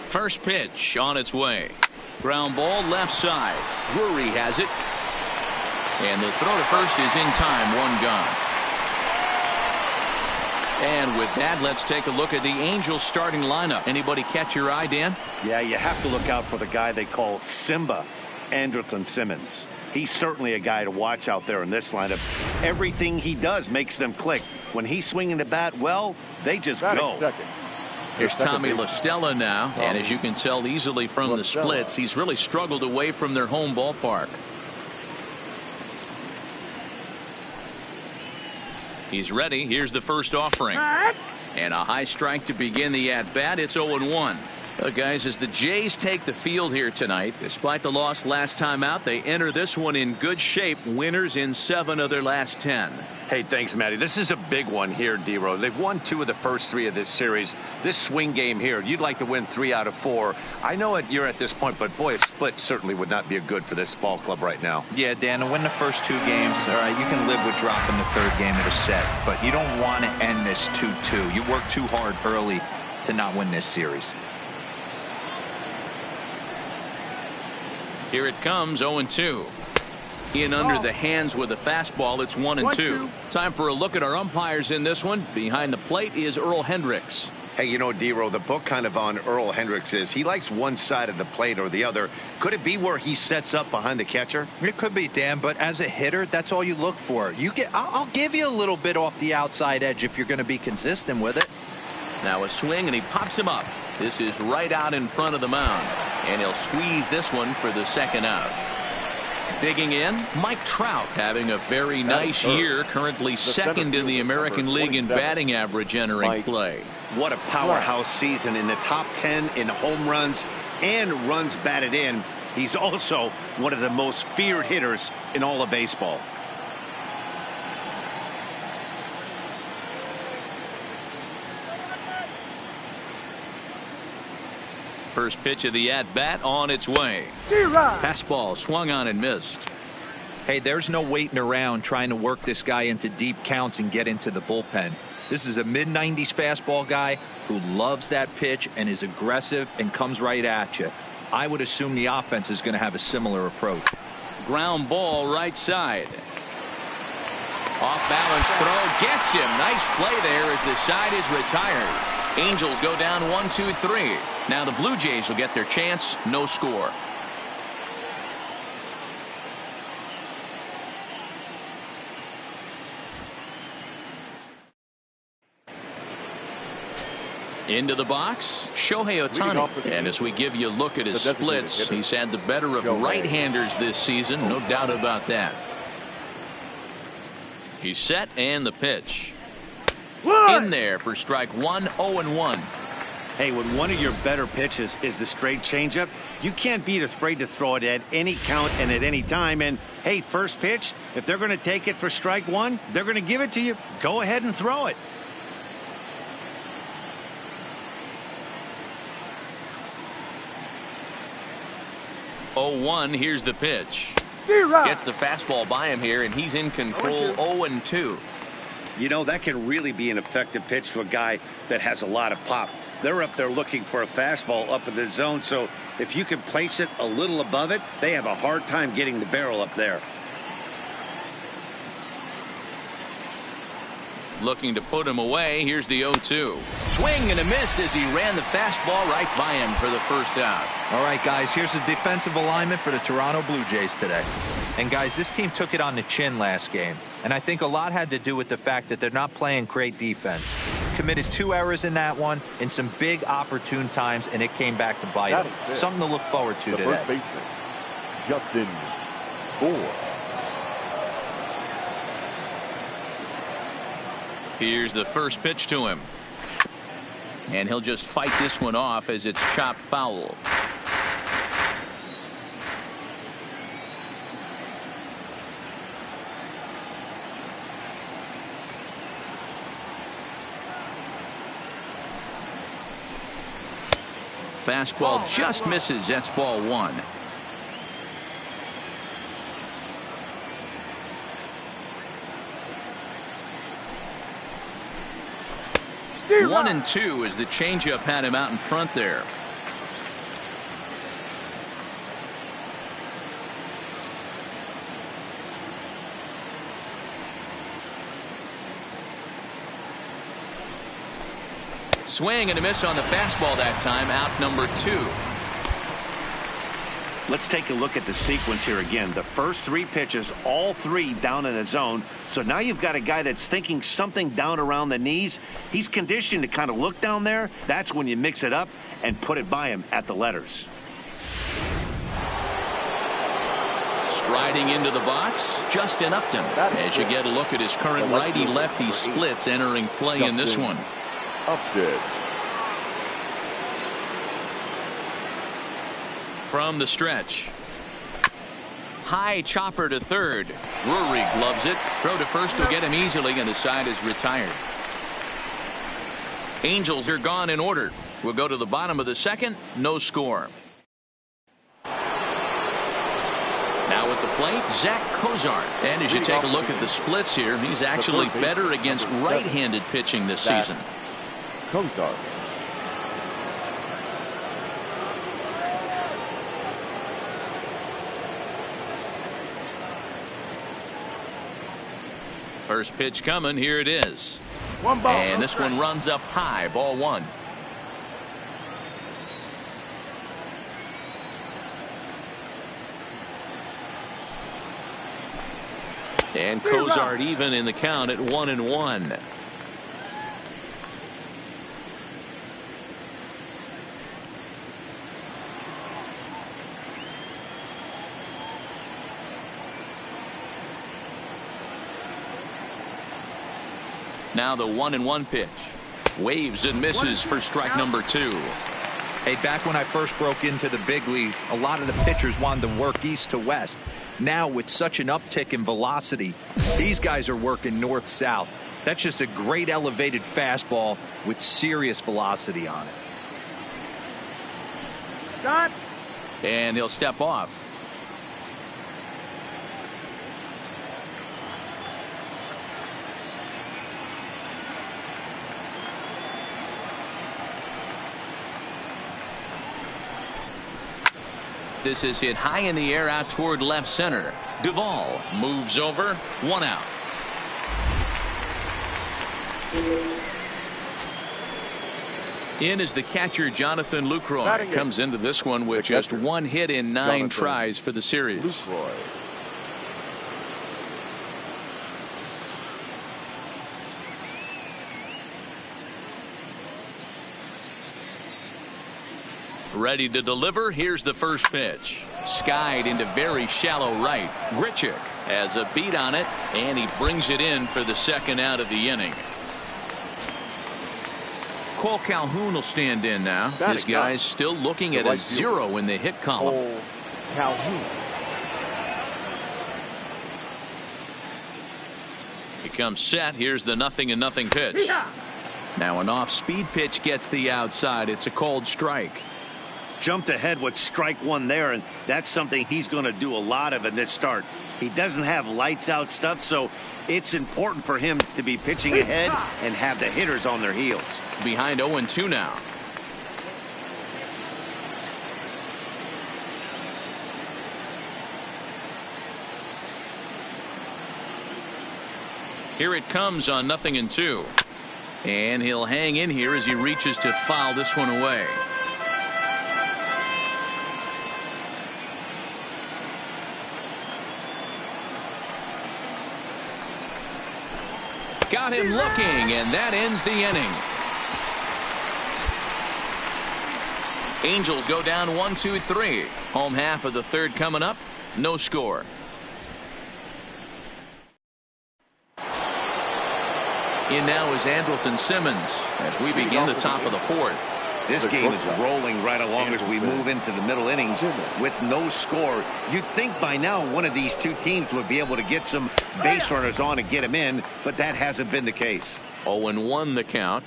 First pitch on its way. Ground ball left side. Drury has it. And the throw to first is in time. One gone. And with that, let's take a look at the Angels starting lineup. Anybody catch your eye, Dan? Yeah, you have to look out for the guy they call Simba, Andrelton Simmons. He's certainly a guy to watch out there in this lineup. Everything he does makes them click. When he's swinging the bat well, they just go. Here's Tommy La Stella now, and as you can tell easily from the splits, he's really struggled away from their home ballpark. He's ready. Here's the first offering. And a high strike to begin the at-bat. It's 0-1. Guys, as the Jays take the field here tonight, despite the loss last time out, they enter this one in good shape. Winners in 7 of their last 10. Hey, thanks, Matty. This is a big one here, D-Row. They've won 2 of the first 3 of this series. This swing game here, you'd like to win 3 out of 4. I know you're at this point, but boy, a split certainly would not be good for this ball club right now. Yeah, Dan, to win the first 2 games, all right, you can live with dropping the 3rd game of the set, but you don't want to end this 2-2. You work too hard early to not win this series. Here it comes, 0-2. In under the hands with a fastball. It's 1-2. Time for a look at our umpires in this one. Behind the plate is Earl Hendricks. Hey, you know, D-Row, the book kind of on Earl Hendricks is he likes one side of the plate or the other. Could it be where he sets up behind the catcher? It could be, Dan, but as a hitter, that's all you look for. I'll give you a little bit off the outside edge if you're going to be consistent with it. Now a swing, and he pops him up. This is right out in front of the mound, and he'll squeeze this one for the second out. Digging in, Mike Trout having a very nice year, currently second in the American League in batting average entering play. What a powerhouse season, in the top 10 in home runs and runs batted in. He's also one of the most feared hitters in all of baseball. First pitch of the at-bat on its way. Fastball swung on and missed. Hey, there's no waiting around trying to work this guy into deep counts and get into the bullpen. This is a mid-90s fastball guy who loves that pitch and is aggressive and comes right at you. I would assume the offense is going to have a similar approach. Ground ball right side. Off balance throw gets him. Nice play there as the side is retired. Angels go down 1-2-3. Now the Blue Jays will get their chance. No score. Into the box, Shohei Ohtani. And as we give you a look at his splits, he's had the better of right-handers this season. No doubt about that. He's set, and the pitch. In there for strike 1, 0-1. Hey, when one of your better pitches is the straight changeup, you can't be afraid to throw it at any count and at any time. And hey, first pitch, if they're going to take it for strike 1, they're going to give it to you. Go ahead and throw it. Oh, 1. Here's the pitch. Gets the fastball by him here, and he's in control. 0-2. You know, that can really be an effective pitch to a guy that has a lot of pop. They're up there looking for a fastball up in the zone, so if you can place it a little above it, they have a hard time getting the barrel up there. Looking to put him away. Here's the 0-2. Swing and a miss as he ran the fastball right by him for the first out. All right, guys, here's the defensive alignment for the Toronto Blue Jays today. And guys, this team took it on the chin last game, and I think a lot had to do with the fact that they're not playing great defense. Committed 2 errors in that one in some big opportune times, and it came back to bite them. Something to look forward to today. First baseman, Justin Bour. Here's the first pitch to him. And he'll just fight this one off as it's chopped foul. Fastball just misses. That's ball 1. One and 2 as the changeup had him out in front there. Swing and a miss on the fastball that time. Out number 2. Let's take a look at the sequence here again. The first 3 pitches, all 3 down in the zone. So now you've got a guy that's thinking something down around the knees. He's conditioned to kind of look down there. That's when you mix it up and put it by him at the letters. Striding into the box, Justin Upton. As you get a look at his current righty-lefty splits entering play in this one. Upton. From the stretch. High chopper to third. Drury gloves it. Throw to first will get him easily, and the side is retired. Angels are gone in order. We'll go to the bottom of the second. No score. Now at the plate, Zach Cozart. And as you take a look at the splits here, he's actually better against right-handed pitching this season. Cozart. First pitch coming. Here it is. And this one runs up high. Ball 1. And Cozart even in the count at 1-1. Now the 1-1 pitch. Waves and misses for strike number 2. Hey, back when I first broke into the big leagues, a lot of the pitchers wanted to work east to west. Now with such an uptick in velocity, these guys are working north-south. That's just a great elevated fastball with serious velocity on it. Stop. And he'll step off. This is hit high in the air out toward left center. Duvall moves over. 1 out. In is the catcher Jonathan Lucroy. Comes into this one with just 1 hit in 9 tries for the series. Lucroy. Ready to deliver. Here's the first pitch. Skied into very shallow right. Grichuk has a beat on it, and he brings it in for the second out of the inning. Cole Calhoun will stand in now. This guy's still looking at a 0 in the hit column. Cole Calhoun. He comes set. Here's the 0-0 pitch. Now an off-speed pitch gets the outside. It's a called strike. Jumped ahead with strike 1 there, and that's something he's going to do a lot of in this start. He doesn't have lights out stuff, so it's important for him to be pitching ahead and have the hitters on their heels. Behind 0-2 now. Here it comes on 0-2. And he'll hang in here as he reaches to foul this one away. Got him looking, and that ends the inning. Angels go down 1-2-3. Home half of the third coming up. No score. In now is Andrelton Simmons as we begin the top of the 4th. This game is rolling right along as we move into the middle innings with no score. You'd think by now one of these 2 teams would be able to get some base runners on and get them in, but that hasn't been the case. 0-1 the count.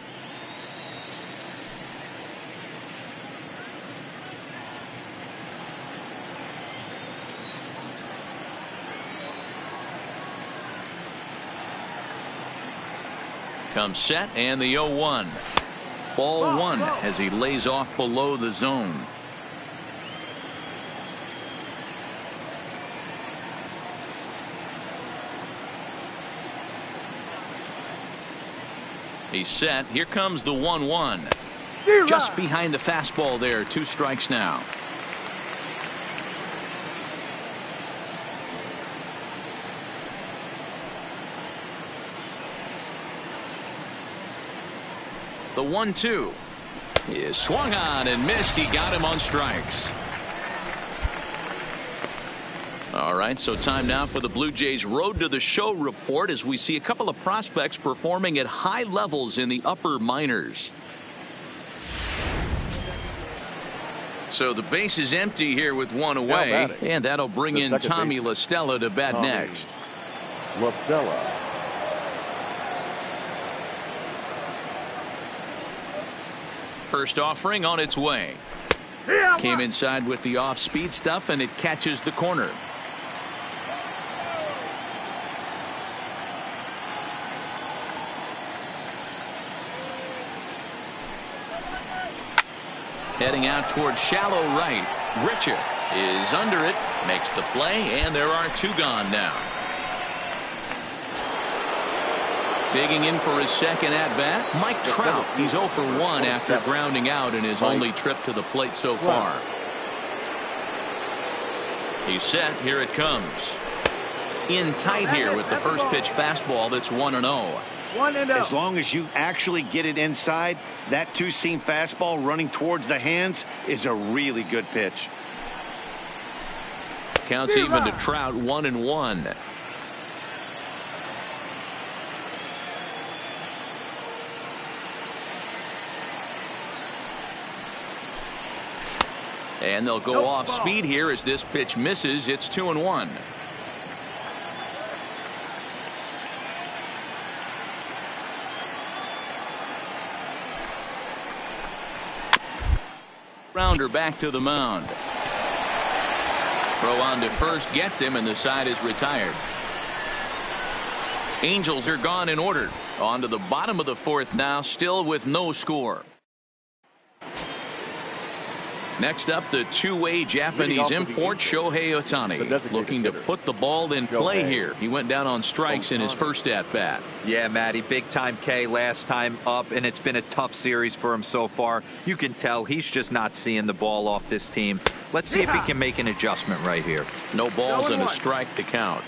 Comes set and the 0-1. Ball 1 as he lays off below the zone. He's set. Here comes the 1-1. Just behind the fastball there. 2 strikes now. The 1-2 is swung on and missed. He got him on strikes. All right, so time now for the Blue Jays Road to the Show report as we see a couple of prospects performing at high levels in the upper minors. So the base is empty here with 1 away, and that'll bring in Tommy La Stella to bat next. La Stella. First offering on its way. Came inside with the off-speed stuff, and it catches the corner. Heading out towards shallow right. Richard is under it, makes the play, and there are 2 gone now. Digging in for his second at-bat, Mike Trout. He's 0 for 1 after grounding out in his only trip to the plate so far. He's set. Here it comes. In tight here with the first pitch fastball that's 1-0. As long as you actually get it inside, that 2-seam fastball running towards the hands is a really good pitch. Counts even to Trout. 1-1. And they'll go off speed here as this pitch misses. It's 2-1. Rounder back to the mound. Throw on to first gets him, and the side is retired. Angels are gone in order. On to the bottom of the 4th now, still with no score. Next up, the 2-way Japanese import Shohei Ohtani, looking to put the ball in play here. He went down on strikes in his first at-bat. Yeah, Matty, big time K last time up, and it's been a tough series for him so far. You can tell he's just not seeing the ball off this team. Let's see if he can make an adjustment right here. No balls and a strike to count.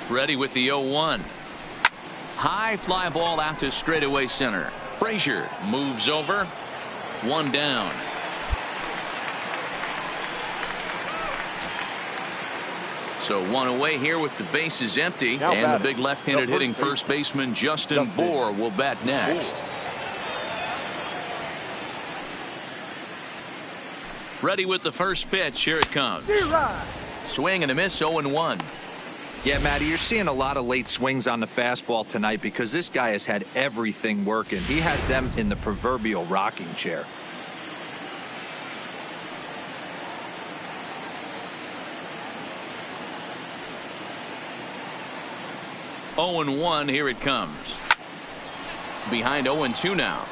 Ready with the 0-1. High fly ball out to straightaway center. Frazier moves over. 1 down. So 1 away here with the bases empty. And the big left-handed hitting first baseman Justin Bour will bat next. Ready with the first pitch. Here it comes. Swing and a miss. 0-1. Yeah, Matty, you're seeing a lot of late swings on the fastball tonight because this guy has had everything working. He has them in the proverbial rocking chair. Oh and 1. Here it comes. Behind 0-2 now.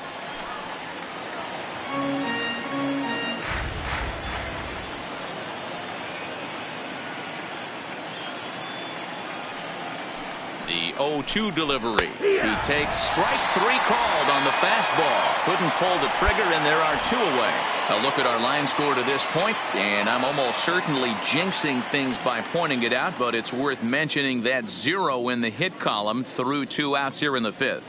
The 0-2 delivery. He takes strike 3 called on the fastball. Couldn't pull the trigger, and there are 2 away. A look at our line score to this point, and I'm almost certainly jinxing things by pointing it out, but it's worth mentioning that 0 in the hit column through 2 outs here in the 5th.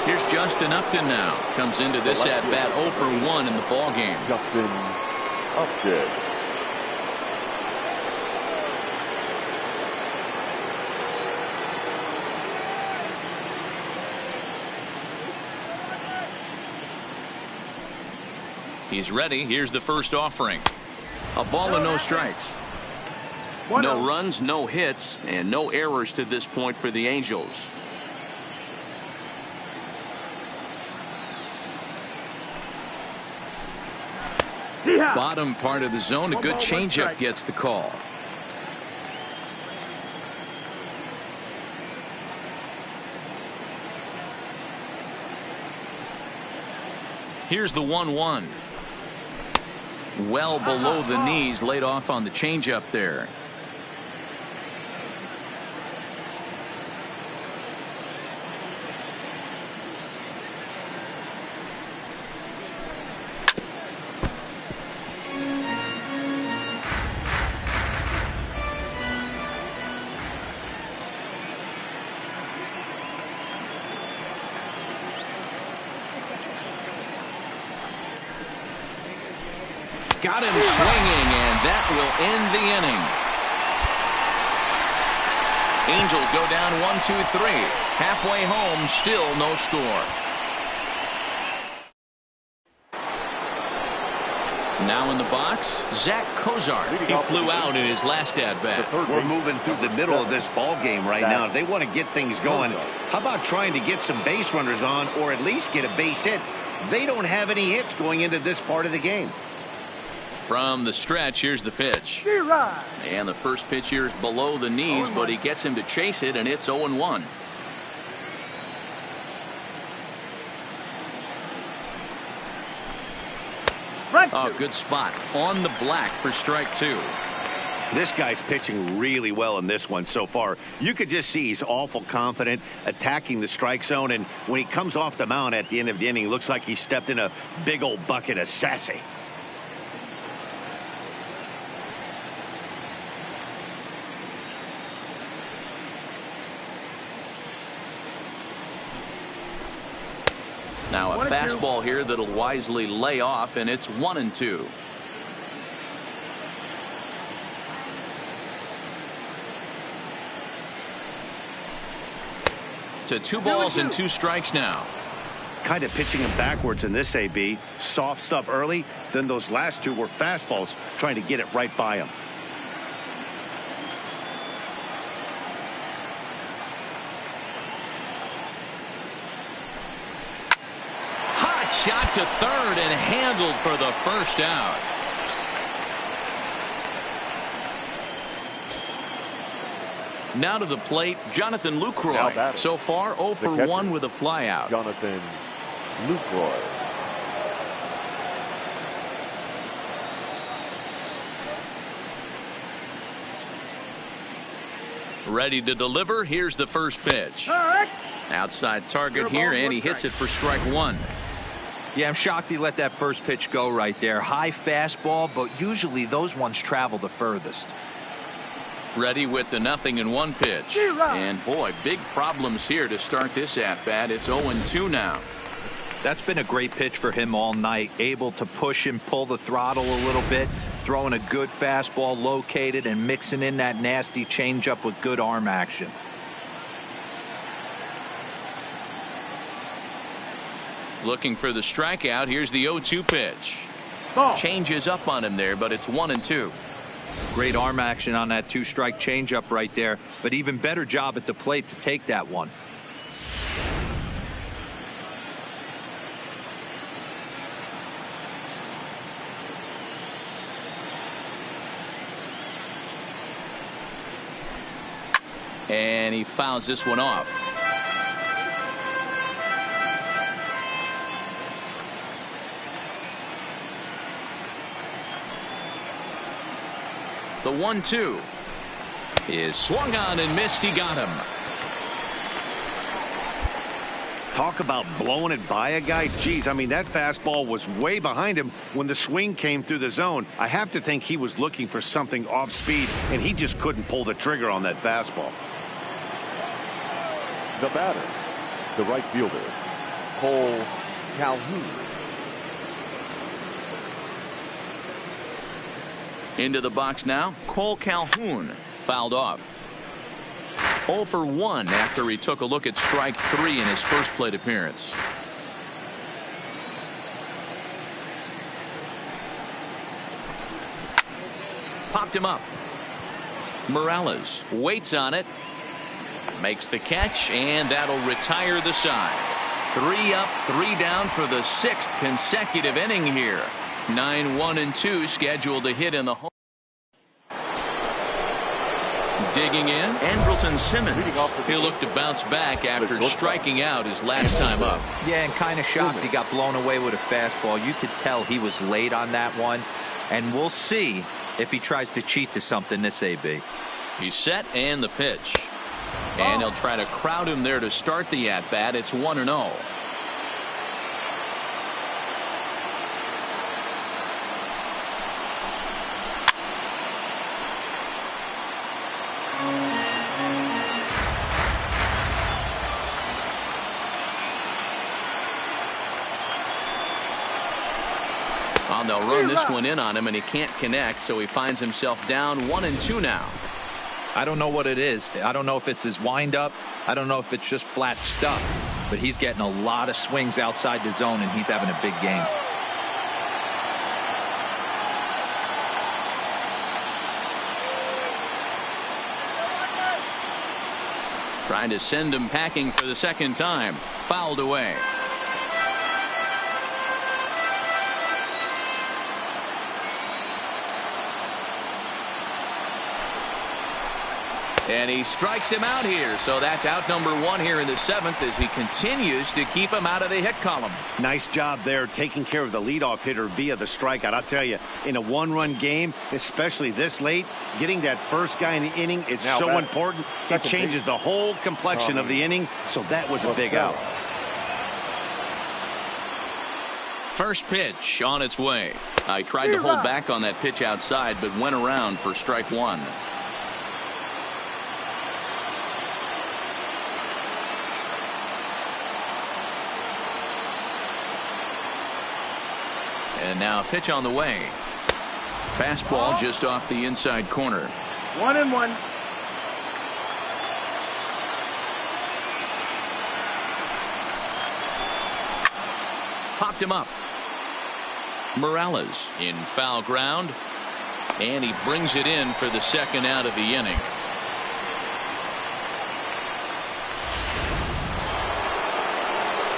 Here's Justin Upton now. Comes into this at-bat 0 for 1 in the ballgame. Justin Upton. He's ready. Here's the first offering. A ball and no strikes. No runs, no hits, and no errors to this point for the Angels. Bottom part of the zone. A good changeup gets the call. Here's the 1-1. Well below the knees, laid off on the changeup there. Got him swinging, and that will end the inning. Angels go down 1-2-3. Halfway home, still no score. Now in the box, Zach Kozar. He flew out in his last at-bat. We're moving through the middle of this ball game right now. If they want to get things going, how about trying to get some base runners on, or at least get a base hit? They don't have any hits going into this part of the game. From the stretch, here's the pitch. And the first pitch here is below the knees, but he gets him to chase it, and it's 0-1. Oh, good spot on the black for strike 2. This guy's pitching really well in this one so far. You could just see he's awful confident attacking the strike zone, and when he comes off the mound at the end of the inning, it looks like he stepped in a big old bucket of sassy. Now a fastball here that'll wisely lay off, and it's 1-2. To 2 balls and 2 strikes now. Kind of pitching him backwards in this AB. Soft stuff early, then those last 2 were fastballs, trying to get it right by him. Shot to third and handled for the first out. Now to the plate, Jonathan Lucroy. So far 0 for 1 with a flyout. Jonathan Lucroy. Ready to deliver. Here's the first pitch. Outside target here, and he hits it for strike 1. Yeah, I'm shocked he let that first pitch go right there. High fastball, but usually those ones travel the furthest. Ready with the 0-1 pitch. And boy, big problems here to start this at-bat. It's 0-2 now. That's been a great pitch for him all night. Able to push and pull the throttle a little bit. Throwing a good fastball located and mixing in that nasty changeup with good arm action. Looking for the strikeout. Here's the 0-2 pitch. Changes up on him there, but it's 1-2. Great arm action on that 2-strike changeup right there, but even better job at the plate to take that one. And he fouls this one off. The 1-2 is swung on and missed. He got him. Talk about blowing it by a guy. Geez, I mean, that fastball was way behind him when the swing came through the zone. I have to think he was looking for something off speed, and he just couldn't pull the trigger on that fastball. The batter, the right fielder, Cole Calhoun. Into the box now, Cole Calhoun fouled off. 0 for 1 after he took a look at strike 3 in his first plate appearance. Popped him up. Morales waits on it. Makes the catch, and that'll retire the side. 3 up, 3 down for the 6th consecutive inning here. 9-1-2 scheduled to hit in the home. Digging in, Andrelton Simmons. He'll look to bounce back after striking out his last time up. Yeah, and kind of shocked he got blown away with a fastball. You could tell he was late on that one. And we'll see if he tries to cheat to something this AB. He's set and the pitch. And he'll try to crowd him there to start the at-bat. It's 1-0. They'll run this one in on him, and he can't connect, so he finds himself down 1-2 now. I don't know what it is. I don't know if it's his windup. I don't know if it's just flat stuff. But he's getting a lot of swings outside the zone, and he's having a big game. Trying to send him packing for the second time. Fouled away. And he strikes him out here. So that's out number 1 here in the 7th as he continues to keep him out of the hit column. Nice job there taking care of the leadoff hitter via the strikeout. I'll tell you, in a one-run game, especially this late, getting that first guy in the inning is so important. It changes the whole complexion of the inning. So that was a big out. First pitch on its way. I tried to hold back on that pitch outside, but went around for strike 1. And now pitch on the way. Fastball just off the inside corner. 1-1. Popped him up. Morales in foul ground. And he brings it in for the second out of the inning.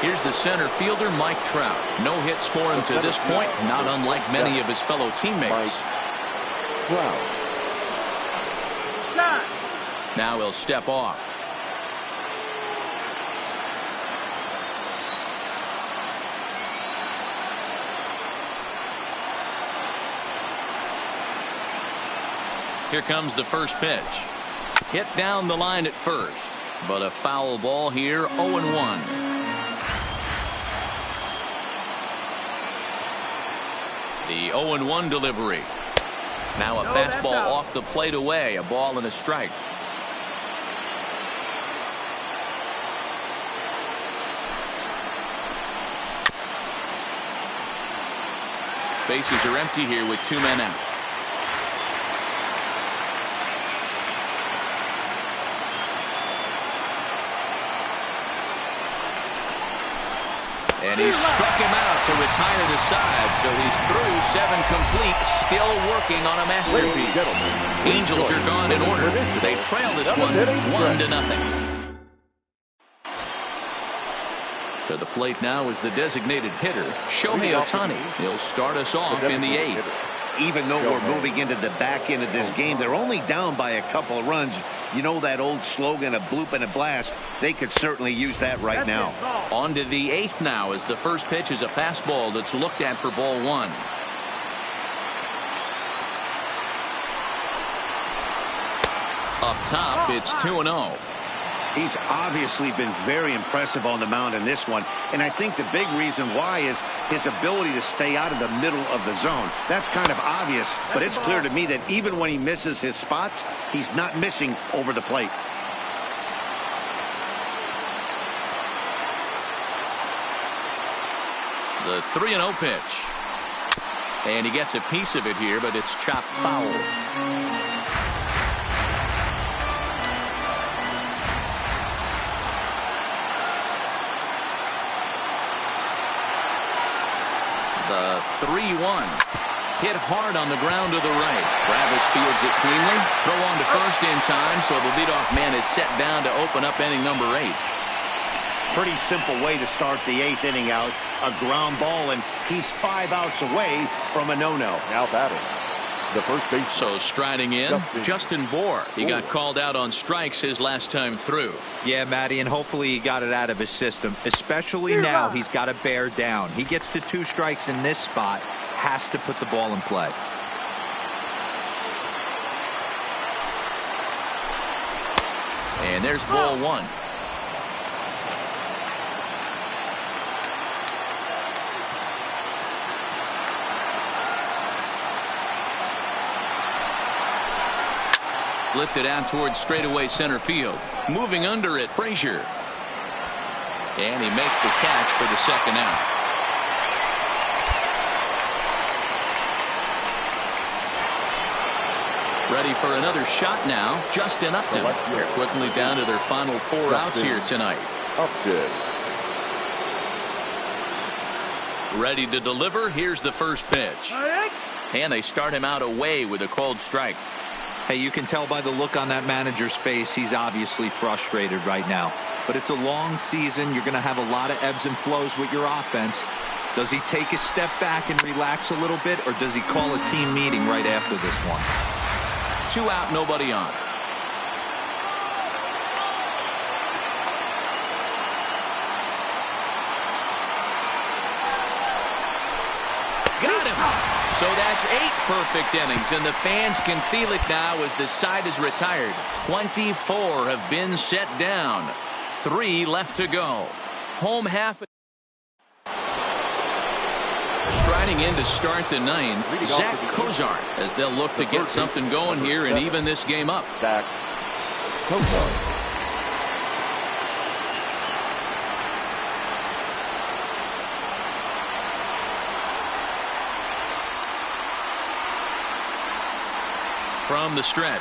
Here's the center fielder, Mike Trout. No hits for him to this point, not unlike many of his fellow teammates. Now he'll step off. Here comes the first pitch. Hit down the line at first, but a foul ball here, 0-1. The 0-1 delivery. Now a fastball off the plate away. A ball and a strike. Bases are empty here with 2 men out. And he struck him out to retire the side, so he's through 7 complete, still working on a masterpiece. Angels are gone in order. They trail this one 1-0. To the plate now is the designated hitter, Shohei Ohtani. He'll start us off in the 8th. Even though we're moving into the back end of this game, they're only down by a couple of runs. You know that old slogan, a bloop and a blast? They could certainly use that right now. On to the 8th now as the first pitch is a fastball that's looked at for ball 1. Up top, it's 2-0. He's obviously been very impressive on the mound in this one, and I think the big reason why is his ability to stay out of the middle of the zone. That's kind of obvious, but it's clear to me that even when he misses his spots, he's not missing over the plate. The 3-0 pitch. And he gets a piece of it here, but it's chopped foul. The 3-1. Hit hard on the ground to the right. Travis fields it cleanly. Throw on to first in time, so the leadoff man is set down to open up inning number 8. Pretty simple way to start the 8th inning out. A ground ball, and he's 5 outs away from a no-no. Now batting, the first base. So striding in, Justin Bohr. He got called out on strikes his last time through. Yeah, Matty, and hopefully he got it out of his system. Especially now, he's got to bear down. He gets the 2 strikes in this spot, has to put the ball in play. And there's ball 1. Lifted out towards straightaway center field. Moving under it, Frazier. And he makes the catch for the second out. Ready for another shot now, Justin Upton. They're quickly down to their final 4 outs here tonight. Upton. Ready to deliver. Here's the first pitch. And they start him out away with a called strike. Hey, you can tell by the look on that manager's face, he's obviously frustrated right now. But it's a long season. You're going to have a lot of ebbs and flows with your offense. Does he take a step back and relax a little bit, or does he call a team meeting right after this one? 2 out, nobody on. Got him. So that's 8 perfect innings, and the fans can feel it now as the side is retired. 24 have been set down. 3 left to go. Home half. Striding in to start the 9th, Zach Cozart, as they'll look to get something going here and even this game up. Zach Cozart. From the stretch.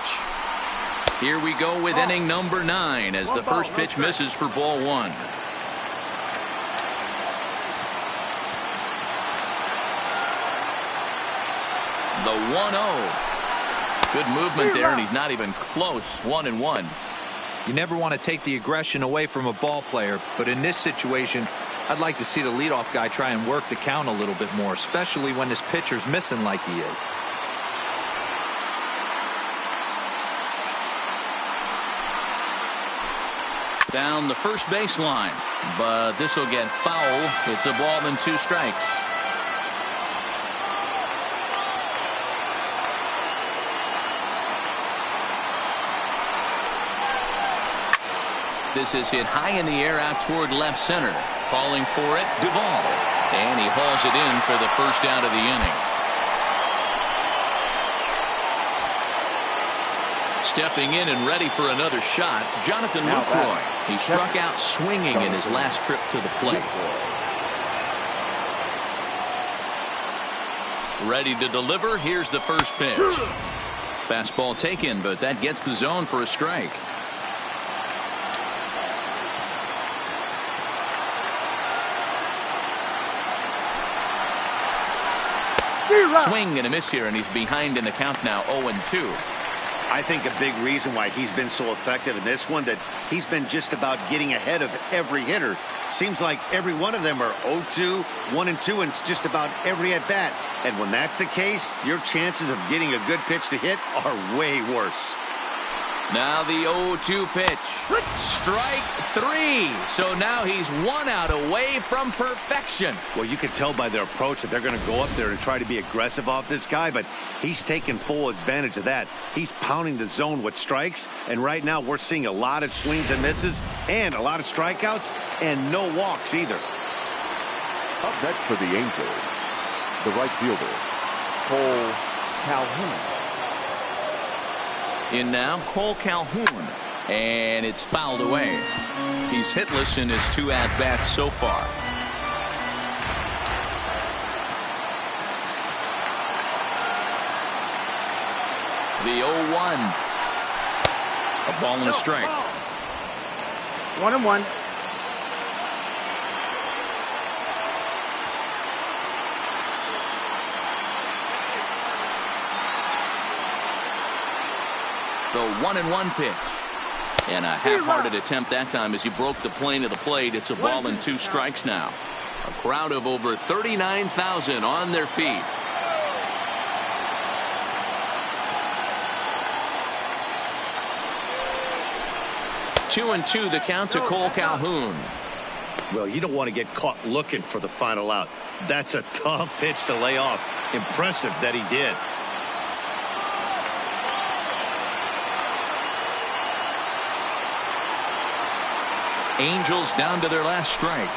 Here we go with inning number 9 as the first pitch misses for ball 1. The 1-0. Good movement there, and he's not even close. 1-1. You never want to take the aggression away from a ball player, but in this situation, I'd like to see the leadoff guy try and work the count a little bit more, especially when this pitcher's missing like he is. Down the first baseline, but this will get foul. It's a ball and 2 strikes. This is hit high in the air out toward left center. Calling for it, Duvall. And he hauls it in for the first out of the inning. Stepping in and ready for another shot, Jonathan Lucroy. He struck out swinging in his last trip to the plate. Ready to deliver. Here's the first pitch. Fastball taken, but that gets the zone for a strike. Swing and a miss here, and he's behind in the count now, 0-2. I think a big reason why he's been so effective in this one, that he's been just about getting ahead of every hitter. Seems like every one of them are 0-2, 1-2, and it's just about every at bat. And when that's the case, your chances of getting a good pitch to hit are way worse. Now the 0-2 pitch. Strike 3. So now he's 1 out away from perfection. Well, you can tell by their approach that they're going to go up there and try to be aggressive off this guy, but he's taking full advantage of that. He's pounding the zone with strikes, and right now we're seeing a lot of swings and misses and a lot of strikeouts and no walks either. Up next for the Angels, the right fielder, Cole Calhoun. In now, Cole Calhoun, and it's fouled away. He's hitless in his 2 at-bats so far. The 0-1. A ball and a strike. 1-1. The 1-1 pitch. And a half-hearted attempt that time as he broke the plane of the plate. It's a ball and 2 strikes now. A crowd of over 39,000 on their feet. 2-2 the count to Cole Calhoun. Well, you don't want to get caught looking for the final out. That's a tough pitch to lay off. Impressive that he did. Angels down to their last strike.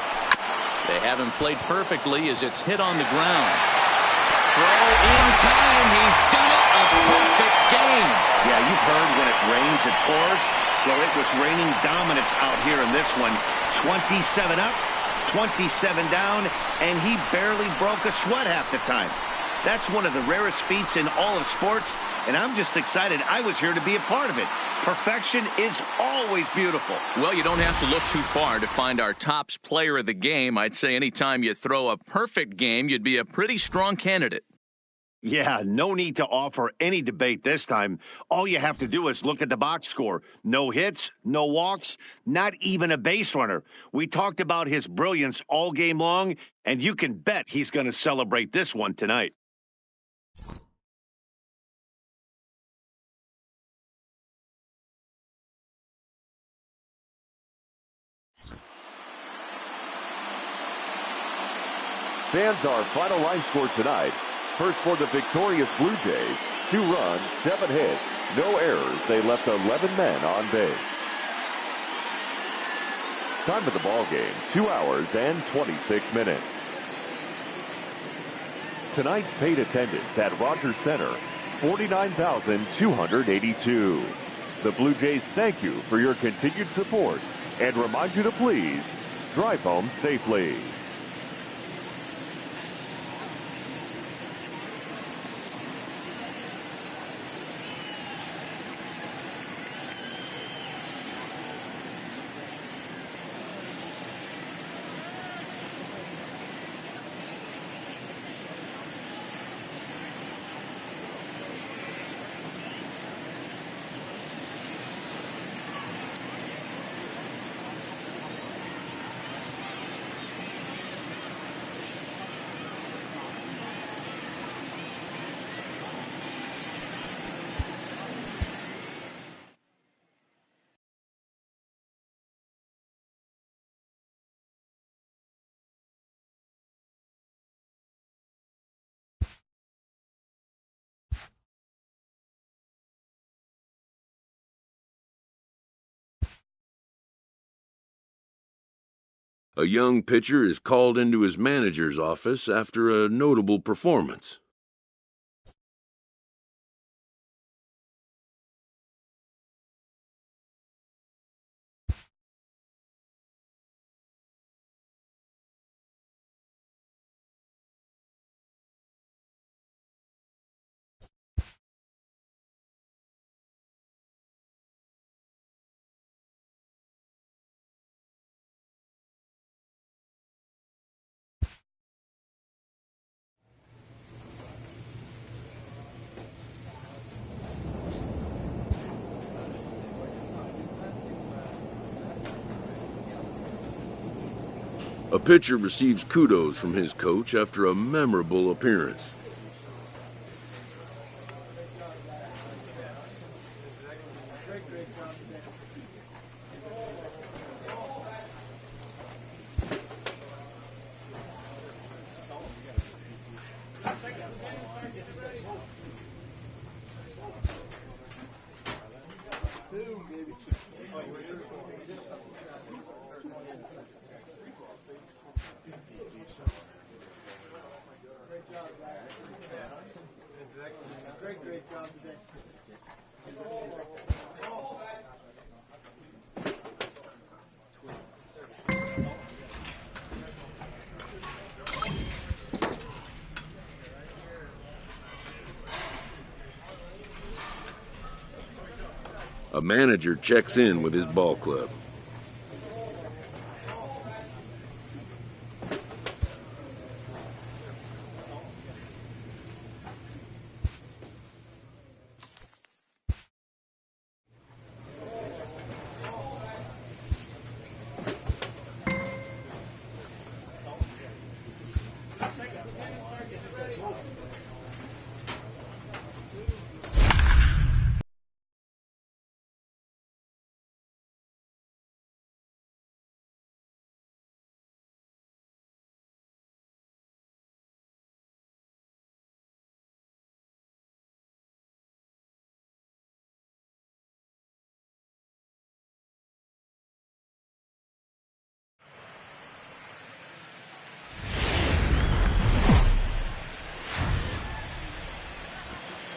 They haven't played perfectly as it's hit on the ground. Throw in time. He's done it. A perfect game. Yeah, you've heard when it rains, it pours. Well, it was raining dominance out here in this one. 27 up, 27 down, and he barely broke a sweat half the time. That's one of the rarest feats in all of sports, and I'm just excited I was here to be a part of it. Perfection is always beautiful. Well, you don't have to look too far to find our tops player of the game. I'd say anytime you throw a perfect game, you'd be a pretty strong candidate. Yeah, no need to offer any debate this time. All you have to do is look at the box score. No hits, no walks, not even a base runner. We talked about his brilliance all game long, and you can bet he's going to celebrate this one tonight. Fans, our final line score tonight. First for the victorious Blue Jays, 2 runs, 7 hits, no errors. They left 11 men on base. Time of the ball game, 2 hours and 26 minutes. Tonight's paid attendance at Rogers Center, 49,282. The Blue Jays thank you for your continued support and remind you to please drive home safely. A young pitcher is called into his manager's office after a notable performance. A pitcher receives kudos from his coach after a memorable appearance. A manager checks in with his ball club.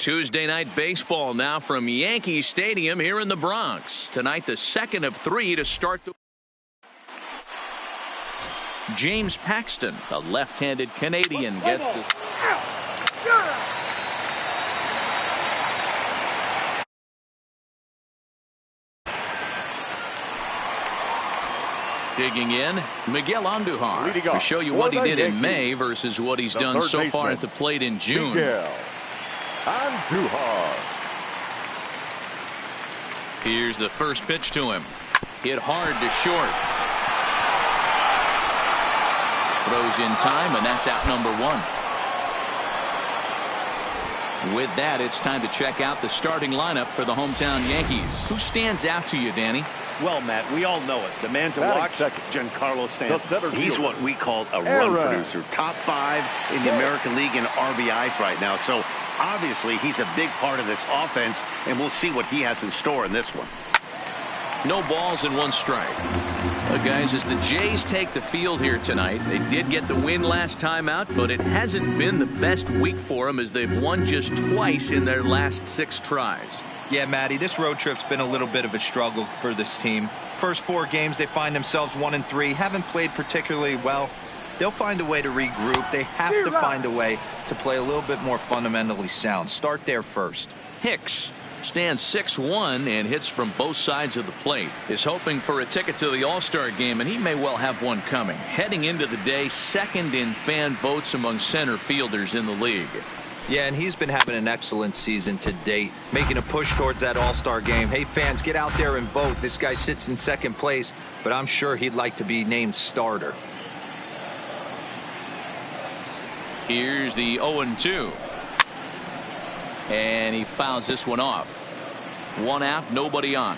Tuesday night baseball now from Yankee Stadium here in the Bronx. Tonight, the second of 3 to start the. James Paxton, the left-handed Canadian, gets this. Digging in, Miguel Andujar to show you what he did in May versus what he's done so far at the plate in June. Miguel Andujar. Here's the first pitch to him. Hit hard to short. Throws in time, and that's out number 1. With that, it's time to check out the starting lineup for the hometown Yankees. Who stands out to you, Danny? Well, Matt, we all know it. The man to watch, Giancarlo Stanton. He's what we call a run producer. Top 5 in the American League in RBIs right now. So, obviously, he's a big part of this offense, and we'll see what he has in store in this one. No balls and 1 strike. Guys, as the Jays take the field here tonight, they did get the win last time out, but it hasn't been the best week for them as they've won just twice in their last 6 tries. Yeah, Matty, this road trip's been a little bit of a struggle for this team. First 4 games, they find themselves 1-3, haven't played particularly well. They'll find a way to regroup. They have to find a way to play a little bit more fundamentally sound. Start there first. Hicks stands 6'1" and hits from both sides of the plate. Is hoping for a ticket to the All-Star game, and he may well have one coming. Heading into the day, second in fan votes among center fielders in the league. Yeah, and he's been having an excellent season to date, making a push towards that All-Star game. Hey, fans, get out there and vote. This guy sits in second place, but I'm sure he'd like to be named starter. Here's the 0-2. And he fouls this one off. 1 out, nobody on.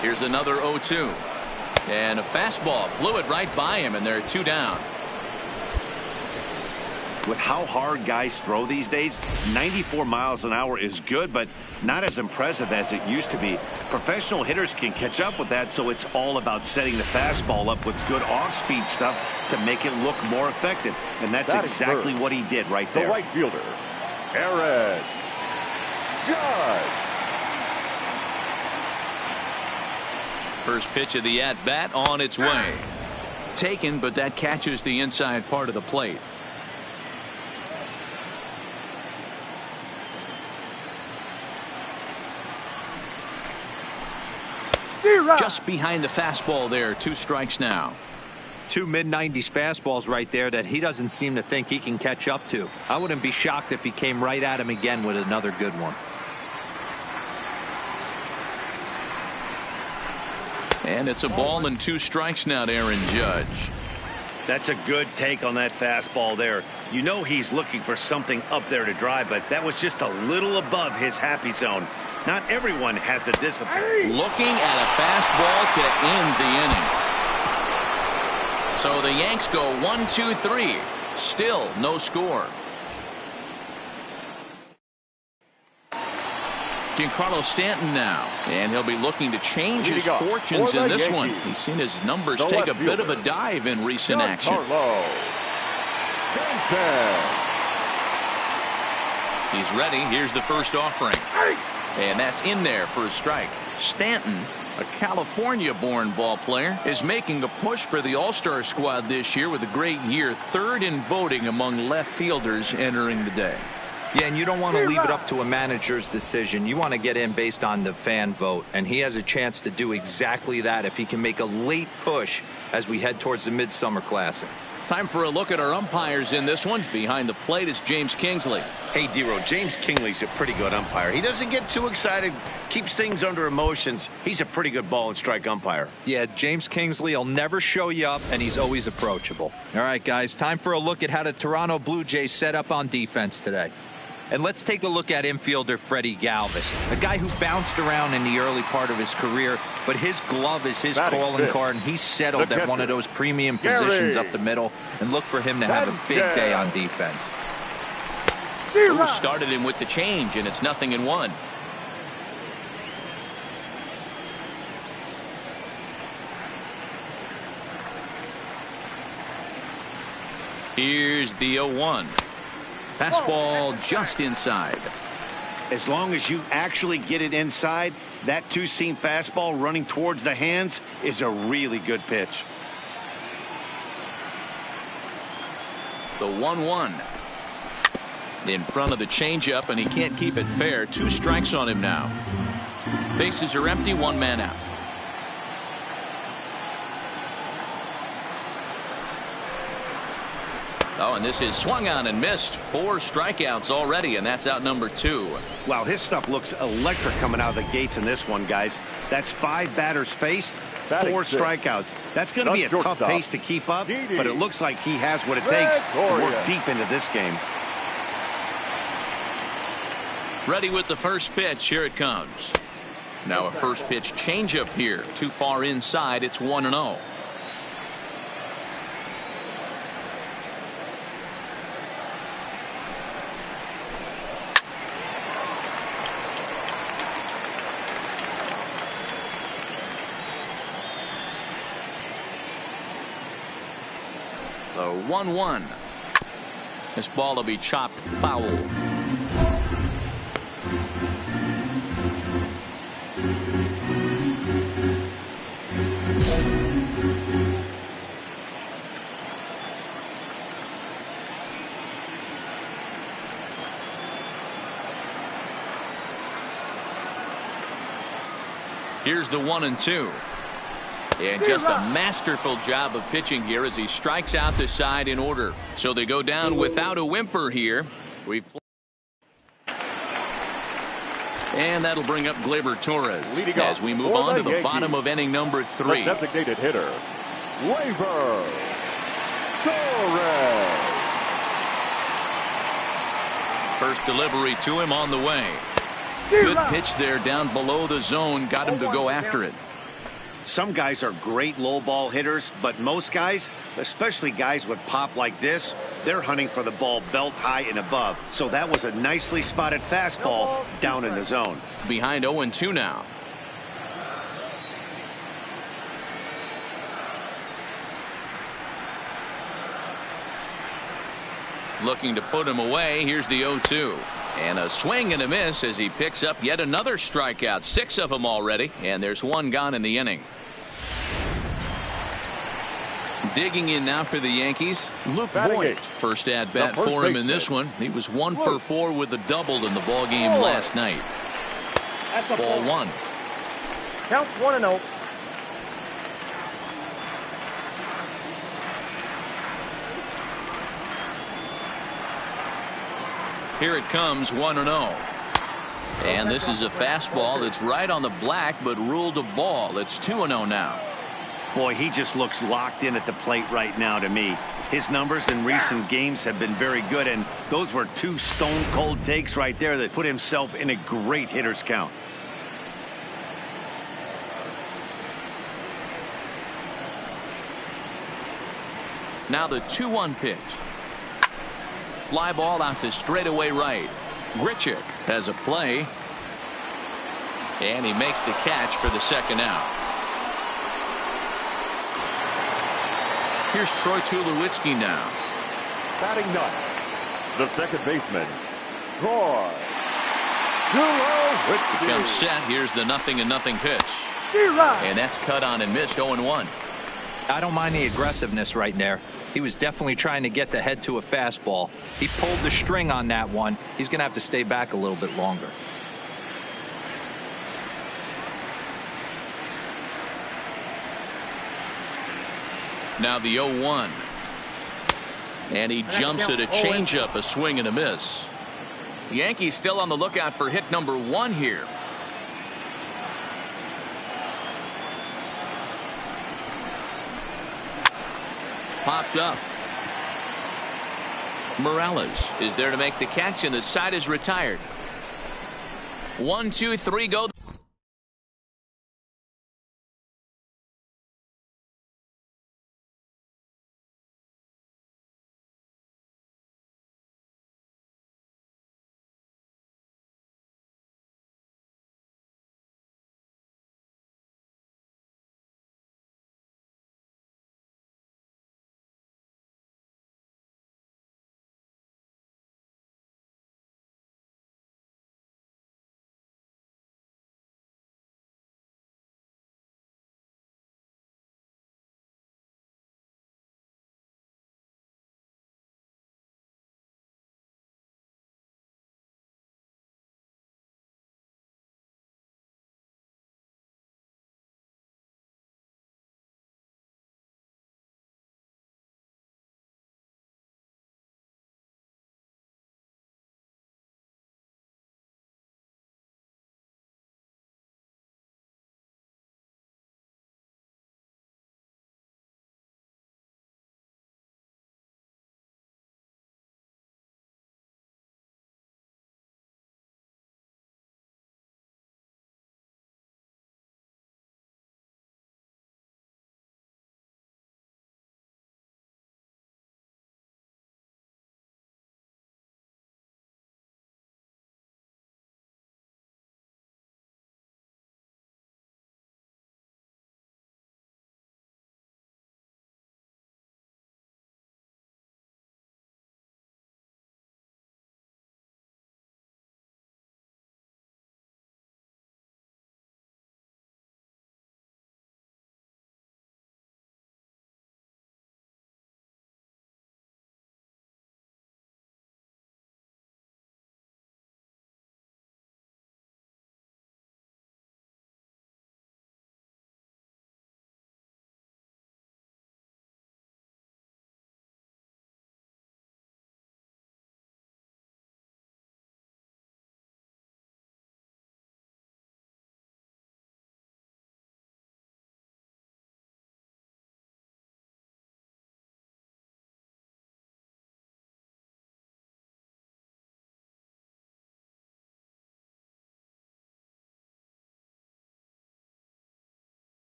Here's another 0-2. And a fastball blew it right by him, and there are 2 down. With how hard guys throw these days, 94 miles an hour is good, but not as impressive as it used to be. Professional hitters can catch up with that, so it's all about setting the fastball up with good off-speed stuff to make it look more effective. And that's exactly what he did right there. The right fielder, Aaron Judge. First pitch of the at-bat on its way. Taken, but that catches the inside part of the plate. Just behind the fastball there. 2 strikes now. 2 mid-90s fastballs right there that he doesn't seem to think he can catch up to. I wouldn't be shocked if he came right at him again with another good one. And it's a ball and 2 strikes now to Aaron Judge. That's a good take on that fastball there. You know he's looking for something up there to drive, but that was just a little above his happy zone. Not everyone has the discipline. Looking at a fastball to end the inning. So the Yanks go 1-2-3. Still no score. Giancarlo Stanton now, and he'll be looking to change his fortunes in this one. He's seen his numbers take a bit of a dive in recent action. He's ready. Here's the first offering. And that's in there for a strike. Stanton, a California-born ball player, is making a push for the All-Star squad this year with a great year. 3rd in voting among left fielders entering the day. Yeah, and you don't want to leave it up to a manager's decision. You want to get in based on the fan vote, and he has a chance to do exactly that if he can make a late push as we head towards the Midsummer Classic. Time for a look at our umpires in this one. Behind the plate is James Kingsley. Hey, D-Row, James Kingley's a pretty good umpire. He doesn't get too excited, keeps things under emotions. He's a pretty good ball and strike umpire. Yeah, James Kingsley will never show you up, and he's always approachable. All right, guys, time for a look at how the Toronto Blue Jays set up on defense today. And let's take a look at infielder Freddie Galvis, a guy who bounced around in the early part of his career, but his glove is his calling card, and he's settled at one of those premium positions up the middle, and look for him to have a big day on defense. Who started him with the change, and it's 0-1. Here's the 0-1. Fastball just inside. As long as you actually get it inside, that two-seam fastball running towards the hands is a really good pitch. The 1-1. In front of the changeup, and he can't keep it fair. 2 strikes on him now. Bases are empty, 1 man out. Oh, and this is swung on and missed. 4 strikeouts already, and that's out number 2. Wow, his stuff looks electric coming out of the gates in this one, guys. That's 5 batters faced, 4 strikeouts. That's going to be a tough pace to keep up, but it looks like he has what it takes to work deep into this game. Ready with the first pitch. Here it comes. Now a first pitch changeup here. Too far inside. It's 1-0. The 1-1. This ball will be chopped foul. Here's the 1-2. And just a masterful job of pitching here as he strikes out the side in order. So they go down without a whimper here. And that'll bring up Gleyber Torres as we move on to the bottom of inning number 3. The designated hitter, Gleyber Torres. First delivery to him on the way. Good pitch there down below the zone. Got him to go after it. Some guys are great low ball hitters, but most guys, especially guys with pop like this, they're hunting for the ball belt high and above. So that was a nicely spotted fastball down in the zone. Behind 0-2 now. Looking to put him away. Here's the 0-2. And a swing and a miss as he picks up yet another strikeout. 6 of them already, and there's 1 gone in the inning. Digging in now for the Yankees, Luke Voigt. First at bat for him in this one. He was 1 for 4 with a double in the ball game last night. Ball 1. Count 1-0. Here it comes, 1-0. And this is a fastball that's right on the black, but ruled a ball. It's 2-0 now. Boy, he just looks locked in at the plate right now to me. His numbers in recent games have been very good, and those were 2 stone-cold takes right there that put himself in a great hitter's count. Now the 2-1 pitch. Fly ball out to straightaway right. Grichuk has a play. And he makes the catch for the second out. Here's Troy Tulowitzki now. Batting ninth, the second baseman, Troy Tulowitzki. Comes set. Here's the 0-0 pitch. And that's cut on and missed. 0-1. I don't mind the aggressiveness right there. He was definitely trying to get the head to a fastball. He pulled the string on that one. He's going to have to stay back a little bit longer. Now the 0-1. And he jumps at a changeup, a swing and a miss. The Yankees still on the lookout for hit number 1 here. Popped up. Morales is there to make the catch, and the side is retired. 1, 2, 3, go.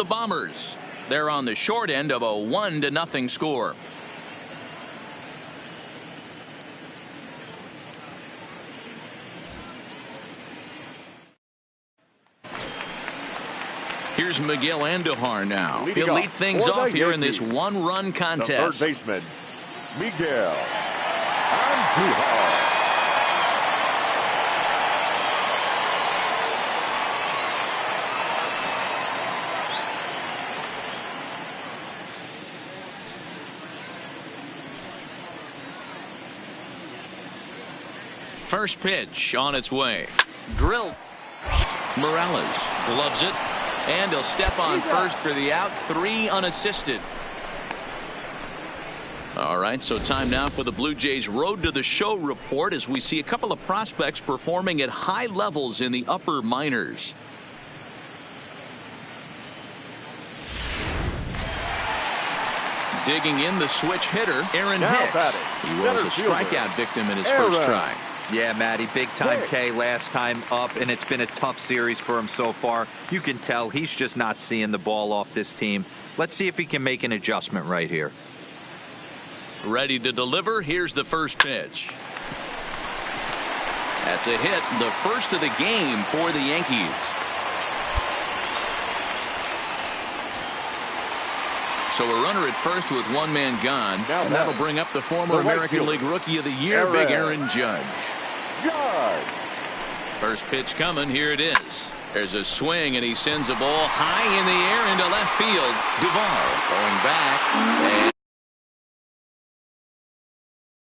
the Bombers. They're on the short end of a 1-0 score. Here's Miguel Andujar now. He'll lead things off here in this one-run contest. The third baseman, Miguel Andujar. First pitch on its way. Drilled. Morales gloves it. And he'll step on first for the out. 3 unassisted. All right, so time now for the Blue Jays Road to the Show report as we see a couple of prospects performing at high levels in the upper minors. Digging in, the switch hitter, Aaron Hicks. He was a strikeout victim in his first try. Yeah, Matty, big time K last time up, and it's been a tough series for him so far. You can tell he's just not seeing the ball off this team. Let's see if he can make an adjustment right here. Ready to deliver. Here's the first pitch. That's a hit, the first of the game for the Yankees. So a runner at first with one man gone. And that'll bring up the former American League Rookie of the Year, Big Aaron Judge. First pitch coming. Here it is. There's a swing, and he sends a ball high in the air into left field. Duvall going back. And